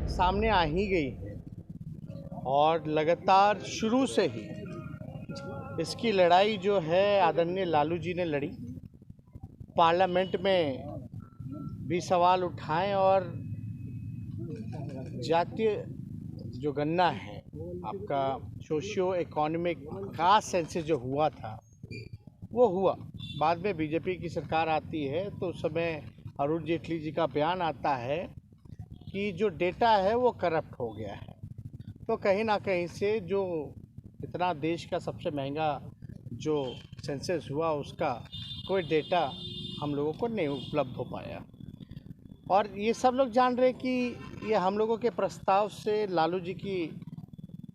सामने आ ही गई है और लगातार शुरू से ही इसकी लड़ाई जो है आदरणीय लालू जी ने लड़ी। पार्लियामेंट में भी सवाल उठाएं और जातीय जो गणना है आपका सोशियो इकोनॉमिक कास्ट सेंसस जो हुआ था वो हुआ। बाद में बीजेपी की सरकार आती है तो उस समय अरुण जेटली जी का बयान आता है कि जो डेटा है वो करप्ट हो गया है। तो कहीं ना कहीं से जो इतना देश का सबसे महंगा जो सेंसस हुआ उसका कोई डेटा हम लोगों को नहीं उपलब्ध हो पाया। और ये सब लोग जान रहे कि ये हम लोगों के प्रस्ताव से, लालू जी की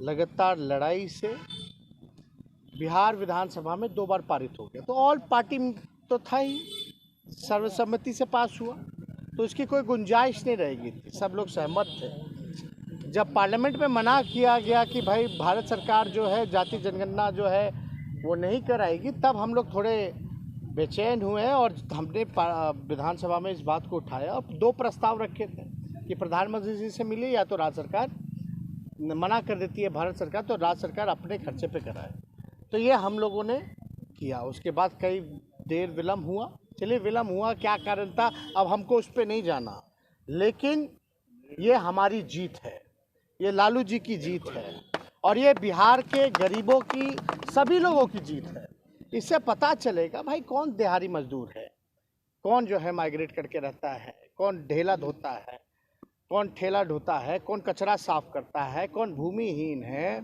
लगातार लड़ाई से बिहार विधानसभा में 2 बार पारित हो गया। तो ऑल पार्टी तो था ही, सर्वसम्मति से पास हुआ, तो इसकी कोई गुंजाइश नहीं रहेगी थी। सब लोग सहमत थे। जब पार्लियामेंट में मना किया गया कि भाई भारत सरकार जो है जाति जनगणना जो है वो नहीं कराएगी, तब हम लोग थोड़े बेचैन हुए और हमने विधानसभा में इस बात को उठाया और 2 प्रस्ताव रखे थे कि प्रधानमंत्री जी से मिले या तो राज्य सरकार मना कर देती है भारत सरकार तो राज्य सरकार अपने खर्चे पे कराए। तो ये हम लोगों ने किया। उसके बाद कई देर विलम्ब हुआ। चलिए विलम्ब हुआ, क्या कारण था अब हमको उस पर नहीं जाना, लेकिन ये हमारी जीत है, ये लालू जी की जीत है और ये बिहार के गरीबों की, सभी लोगों की जीत है। इससे पता चलेगा भाई कौन दिहाड़ी मजदूर है, कौन जो है माइग्रेट करके रहता है, कौन ढेला धोता है, कौन ठेला ढोता है, कौन कचरा साफ करता है, कौन भूमिहीन है,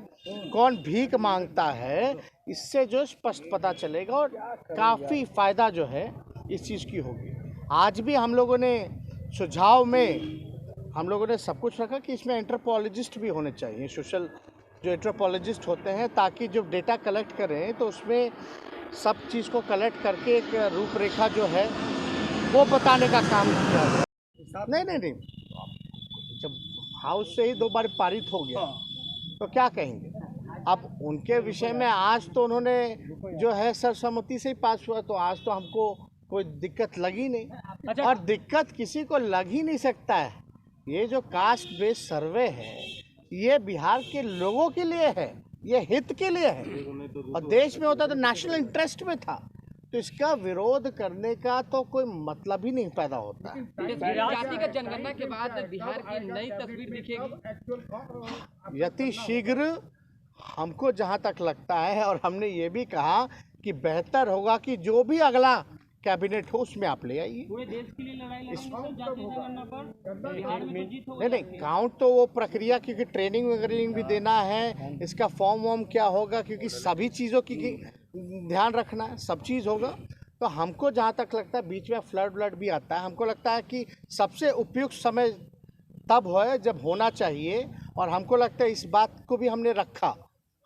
कौन भीख मांगता है। इससे जो स्पष्ट पता चलेगा और काफ़ी फ़ायदा जो है इस चीज़ की होगी। आज भी हम लोगों ने सुझाव में हम लोगों ने सब कुछ रखा कि इसमें एंथ्रोपोलॉजिस्ट भी होने चाहिए, सोशल जो एंथ्रोपोलॉजिस्ट होते हैं, ताकि जब डेटा कलेक्ट करें तो उसमें सब चीज़ को कलेक्ट करके एक रूपरेखा जो है वो बताने का काम किया जाए। नहीं, जब हाउस से ही 2 बार पारित हो गया तो क्या कहेंगे। अब उनके विषय में आज तो उन्होंने जो है सर्वसम्मति से ही पास हुआ, तो आज तो हमको कोई दिक्कत लगी नहीं। और दिक्कत किसी को लग ही नहीं सकता है। ये जो कास्ट बेस्ड सर्वे है ये बिहार के लोगों के लिए है, ये हित के लिए है और देश में होता तो नेशनल इंटरेस्ट में था, तो इसका विरोध करने का तो कोई मतलब ही नहीं पैदा होता है। जातिगत जनगणना के बाद बिहार की नई तस्वीर दिखेगी यति शीघ्र, हमको जहां तक लगता है और हमने ये भी कहा कि बेहतर होगा कि जो भी अगला कैबिनेट हो उसमें आप ले आइए। पूरे देश के लिए लड़ाई लड़ेंगे जातीय जनगणना पर, बिहार में तो जीत हो गई। नहीं, काउंट तो वो प्रक्रिया, क्योंकि ट्रेनिंग वगैरह भी देना है, इसका फॉर्म वॉर्म क्या होगा, क्योंकि सभी चीज़ों की ध्यान रखना है, सब चीज़ होगा। तो हमको जहाँ तक लगता है बीच में फ्लड भी आता है, हमको लगता है कि सबसे उपयुक्त समय तब है जब होना चाहिए। और हमको लगता है इस बात को भी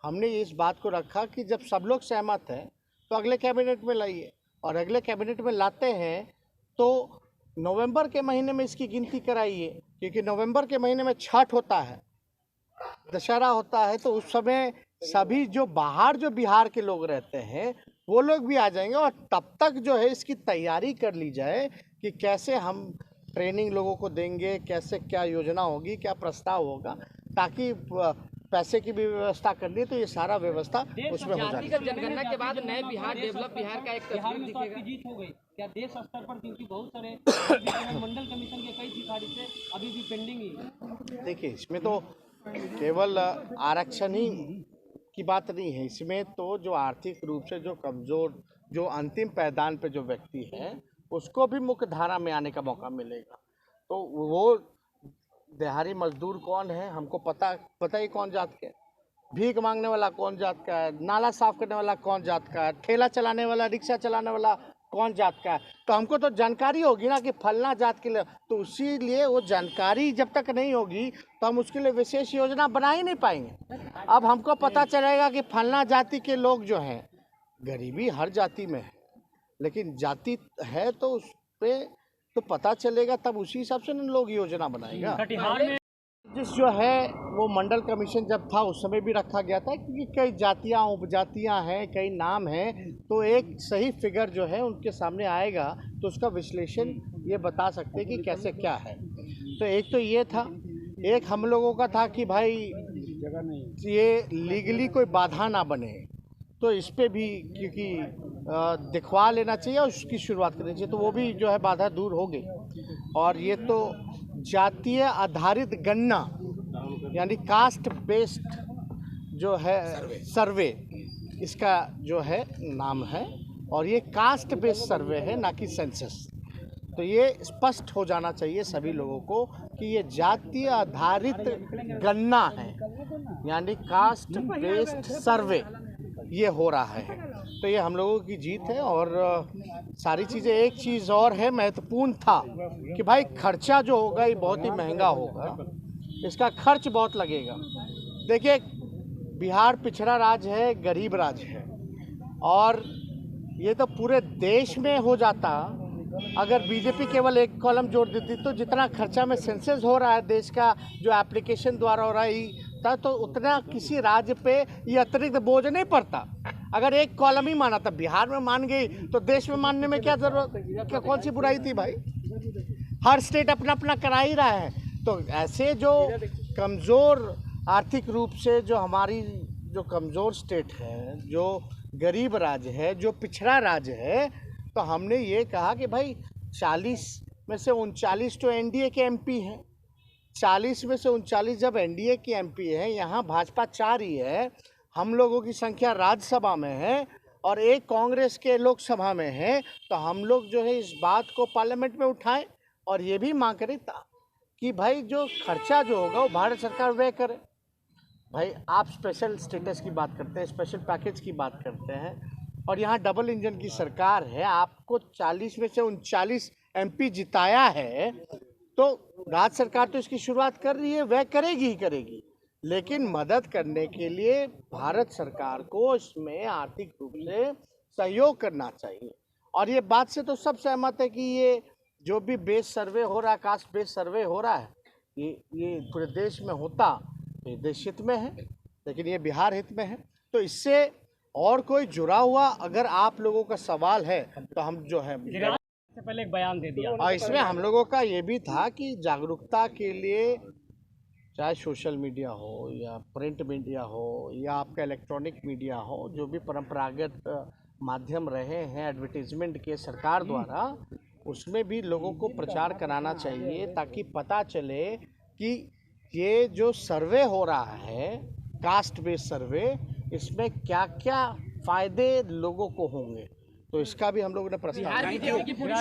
हमने इस बात को रखा कि जब सब लोग सहमत हैं तो अगले कैबिनेट में लाइए, और अगले कैबिनेट में लाते हैं तो नवंबर के महीने में इसकी गिनती कराइए, क्योंकि नवंबर के महीने में छठ होता है, दशहरा होता है, तो उस समय सभी जो बाहर जो बिहार के लोग रहते हैं वो लोग भी आ जाएंगे और तब तक जो है इसकी तैयारी कर ली जाए कि कैसे हम ट्रेनिंग लोगों को देंगे, कैसे क्या योजना होगी, क्या प्रस्ताव होगा, ताकि पैसे की भी व्यवस्था करनी है तो ये सारा व्यवस्था उसमें हो जाएगी। जातिगत जनगणना के बाद नए बिहार, डेवलप बिहार का एक तस्वीर दिखेगा। जीत हो गई क्या देश स्तर पर, क्योंकि बहुत सारे मंडल कमीशन के कई सिफारिशें अभी भी पेंडिंग ही है। देखिए, इसमें तो केवल आरक्षण ही की बात नहीं है, इसमें तो जो आर्थिक रूप से जो कमजोर, जो अंतिम पायदान पे जो व्यक्ति है उसको भी मुख्य धारा में आने का मौका मिलेगा। तो वो दिहाड़ी मजदूर कौन है हमको पता ही कौन जात के, भीख मांगने वाला कौन जात का है, नाला साफ करने वाला कौन जात का है, ठेला चलाने वाला, रिक्शा चलाने वाला कौन जात का है। तो हमको तो जानकारी होगी ना कि फलना जात के लिए, तो उसी लिए वो जानकारी जब तक नहीं होगी तो हम उसके लिए विशेष योजना बना ही नहीं पाएंगे। अब हमको पता चलेगा कि फलना जाति के लोग जो हैं, गरीबी हर जाति में है लेकिन जाति है तो उस पर तो पता चलेगा, तब उसी हिसाब से लोग योजना बनाएगा। जिस जो है वो मंडल कमीशन जब था उस समय भी रखा गया था, क्योंकि कई जातियाँ उपजातियाँ हैं, कई नाम हैं, तो एक सही फिगर जो है उनके सामने आएगा तो उसका विश्लेषण ये बता सकते हैं कि कैसे क्या है। तो एक तो ये था, एक हम लोगों का था कि भाई ये लीगली कोई बाधा ना बने, तो इस पे भी क्योंकि दिखवा लेना चाहिए और उसकी शुरुआत करनी चाहिए, तो वो भी जो है बाधा दूर हो गई। और ये तो जातीय आधारित गणना यानी कास्ट बेस्ड जो है सर्वे, इसका जो है नाम है, और ये कास्ट बेस्ड सर्वे है ना कि सेंसस। तो ये स्पष्ट हो जाना चाहिए सभी लोगों को कि ये जातीय आधारित गणना है, यानी कास्ट बेस्ड सर्वे ये हो रहा है। तो ये हम लोगों की जीत है। और सारी चीज़ें, एक चीज़ और है महत्वपूर्ण था कि भाई खर्चा जो होगा ये बहुत ही महंगा होगा, इसका खर्च बहुत लगेगा। देखिए, बिहार पिछड़ा राज्य है, गरीब राज्य है, और ये तो पूरे देश में हो जाता अगर बीजेपी केवल एक कॉलम जोड़ देती, तो जितना खर्चा में सेंसस हो रहा है देश का, जो एप्लीकेशन द्वारा हो रहा है, तो उतना किसी राज्य पे ये अतिरिक्त बोझ नहीं पड़ता। अगर एक कॉलम ही माना था, बिहार में मान गई तो देश में मानने में क्या जरूरत, क्या कौन सी बुराई थी भाई? हर स्टेट अपना अपना करा ही रहा है। तो ऐसे जो कमज़ोर आर्थिक रूप से जो हमारी जो कमज़ोर स्टेट है, जो गरीब राज्य है, जो पिछड़ा राज्य है, तो हमने ये कहा कि भाई 40 में से 39 तो एनडीए के एमपी हैं, 40 में से 39 जब एनडीए की एमपी है, यहाँ भाजपा 4 ही है, हम लोगों की संख्या राज्यसभा में है और एक कांग्रेस के लोकसभा में है, तो हम लोग जो है इस बात को पार्लियामेंट में उठाएं और ये भी मांग करें कि भाई जो खर्चा जो होगा वो भारत सरकार व्यय करे। भाई आप स्पेशल स्टेटस की बात करते हैं, स्पेशल पैकेज की बात करते हैं, और यहाँ डबल इंजन की सरकार है, आपको 40 में से 39 एमपी जिताया है, तो राज्य सरकार तो इसकी शुरुआत कर रही है, वह करेगी ही करेगी, लेकिन मदद करने के लिए भारत सरकार को इसमें आर्थिक रूप से सहयोग करना चाहिए। और ये बात से तो सब सहमत है कि ये जो भी बेस सर्वे हो रहा है, कास्ट बेस सर्वे हो रहा है, ये पूरे देश में होता तो ये देश हित में है, लेकिन ये बिहार हित में है। तो इससे और कोई जुड़ा हुआ अगर आप लोगों का सवाल है तो हम जो है से पहले एक बयान दे दिया, और इसमें हम लोगों का ये भी था कि जागरूकता के लिए चाहे सोशल मीडिया हो या प्रिंट मीडिया हो या आपका इलेक्ट्रॉनिक मीडिया हो, जो भी परंपरागत माध्यम रहे हैं एडवर्टीजमेंट के सरकार द्वारा, उसमें भी लोगों को प्रचार कराना चाहिए ताकि पता चले कि ये जो सर्वे हो रहा है कास्ट बेस्ड सर्वे, इसमें क्या क्या फ़ायदे लोगों को होंगे। तो इसका भी हम लोगों ने प्रस्ताव बिहार बीजेपी की पूरी